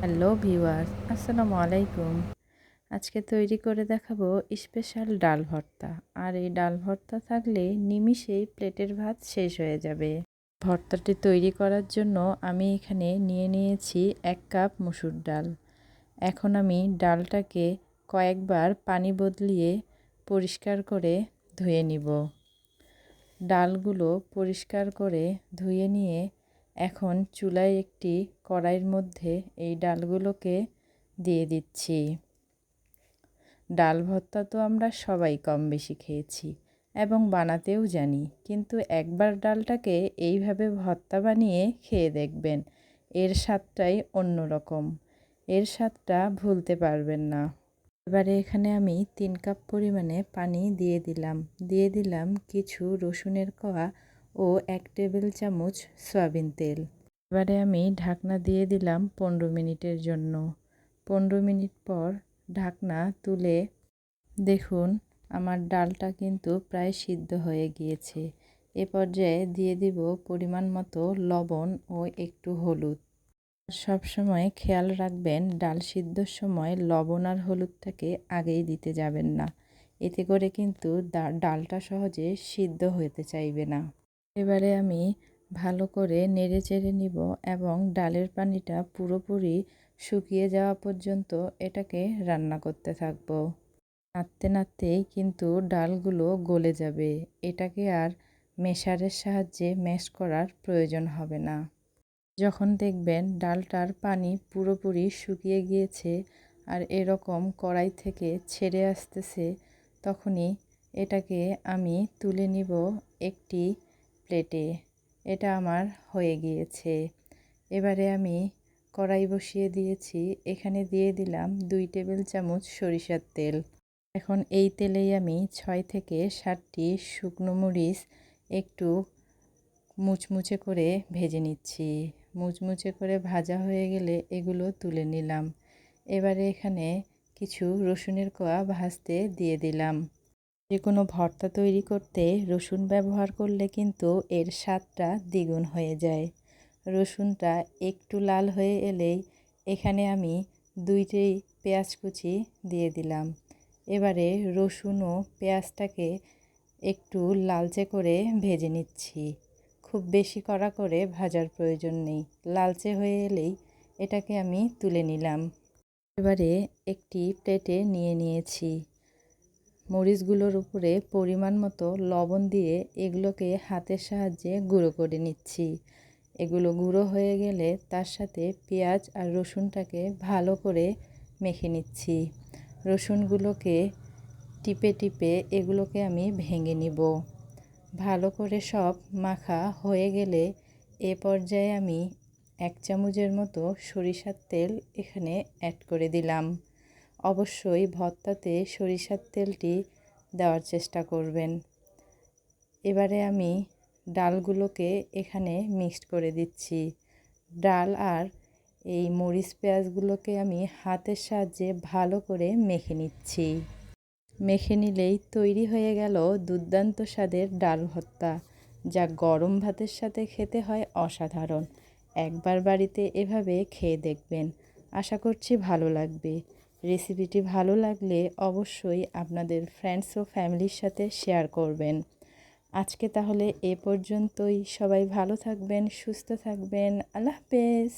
Hello viewers, আসসালামু আলাইকুম। আজকে তৈরি করে দেখাবো স্পেশাল ডাল ভর্তা। আর এই ডাল ভর্তা থাকলে নিমিষেই প্লেটের ভাত শেষ হয়ে যাবে। ভর্তাটি তৈরি করার জন্য আমি এখানে নিয়ে নিয়েছি 1 কাপ মসুর ডাল। এখন আমি ডালটাকে কয়েকবার পানি বদলিয়ে পরিষ্কার করে ধুয়ে নিব। ডালগুলো পরিষ্কার করে ধুয়ে নিয়ে এখন চুলায় একটি কড়াইয়ের মধ্যে এই ডালগুলোকে দিয়ে দিচ্ছি। ডাল ভর্তা তো আমরা সবাই কম বেশি খেয়েছি এবং বানাতেও জানি, কিন্তু একবার ডালটাকে এইভাবে ভর্তা বানিয়ে খেয়ে দেখবেন, এর স্বাদটাই অন্যরকম। এর স্বাদটা ভুলতে পারবেন না। এবারে এখানে আমি 3 কাপ পরিমাণে পানি দিয়ে দিলাম কিছু রসুনের কোয়া ও 1 টেবিল চামচ সয়াবিন তেল। এবারে আমি ঢাকনা দিয়ে দিলাম 15 মিনিটের জন্য। 15 মিনিট পর ঢাকনা তুলে দেখুন আমার ডালটা কিন্তু প্রায় সিদ্ধ হয়ে গিয়েছে। এ পর্যায়ে দিয়ে দিব পরিমাণ মতো লবণ ও একটু হলুদ। সব সময় খেয়াল রাখবেন ডাল সিদ্ধর সময় লবণ আর হলুদটাকে আগেই দিতে যাবেন না, এতে করে কিন্তু ডালটা সহজে সিদ্ধ হতে চাইবে না। এবারে আমি ভালো করে নেড়ে চেড়ে নিব এবং ডালের পানিটা পুরোপুরি শুকিয়ে যাওয়া পর্যন্ত এটাকে রান্না করতে থাকবো। নাড়তে নাড়তেই কিন্তু ডালগুলো গলে যাবে, এটাকে আর মেশারের সাহায্যে ম্যাশ করার প্রয়োজন হবে না। যখন দেখবেন ডালটার পানি পুরোপুরি শুকিয়ে গিয়েছে আর এরকম কড়াই থেকে ছেড়ে আসতেছে, তখনই এটাকে আমি তুলে নিব একটি প্লেটে। এটা আমার হয়ে গিয়েছে। এবারে আমি কড়াই বসিয়ে দিয়েছি, এখানে দিয়ে দিলাম 2 টেবিল চামচ সরিষার তেল। এখন এই তেলেই আমি 6 থেকে 7টি শুকনো মরিচ একটু মুচমুচে করে ভেজে নিচ্ছি। মুচমুচে করে ভাজা হয়ে গেলে এগুলো তুলে নিলাম। এবারে এখানে কিছু রসুনের কোয়া ভাজতে দিয়ে দিলাম। যে কোনো ভর্তা তৈরি করতে রসুন ব্যবহার করলে কিন্তু এর স্বাদটা দ্বিগুণ হয়ে যায়। রসুনটা একটু লাল হয়ে এলেই এখানে আমি 2টি পেঁয়াজ কুচি দিয়ে দিলাম। এবারে রসুন ও পেঁয়াজটাকে একটু লালচে করে ভেজে নিচ্ছি। খুব বেশি কড়া করে ভাজার প্রয়োজন নেই, লালচে হয়ে এলেই এটাকে আমি তুলে নিলাম। এবারে একটি প্লেটে নিয়ে নিয়েছি। মরিচগুলোর উপরে পরিমাণ মতো লবণ দিয়ে এগুলোকে হাতের সাহায্যে গুঁড়ো করে নিচ্ছি। এগুলো গুঁড়ো হয়ে গেলে তার সাথে পেঁয়াজ আর রসুনটাকে ভালো করে মেখে নিচ্ছি। রসুনগুলোকে টিপে টিপে এগুলোকে আমি ভেঙে নিব। ভালো করে সব মাখা হয়ে গেলে এ পর্যায়ে আমি 1 চামচের মতো সরিষার তেল এখানে অ্যাড করে দিলাম। অবশ্যই ভর্তাতে সরিষার তেলটি দেওয়ার চেষ্টা করবেন। এবারে আমি ডালগুলোকে এখানে মিক্সড করে দিচ্ছি। ডাল আর এই মরিচ পেঁয়াজগুলোকে আমি হাতের সাহায্যে ভালো করে মেখে নিচ্ছি। মেখে নিলেই তৈরি হয়ে গেল দুর্দান্ত স্বাদের ডাল ভর্তা, যা গরম ভাতের সাথে খেতে হয় অসাধারণ। একবার বাড়িতে এভাবে খেয়ে দেখবেন, আশা করছি ভালো লাগবে। রেসিপিটি ভালো লাগলে অবশ্যই আপনাদের ফ্রেন্ডস ও ফ্যামিলির সাথে শেয়ার করবেন। আজকে তাহলে এ পর্যন্তই। সবাই ভালো থাকবেন, সুস্থ থাকবেন। আল্লাহ হাফেজ।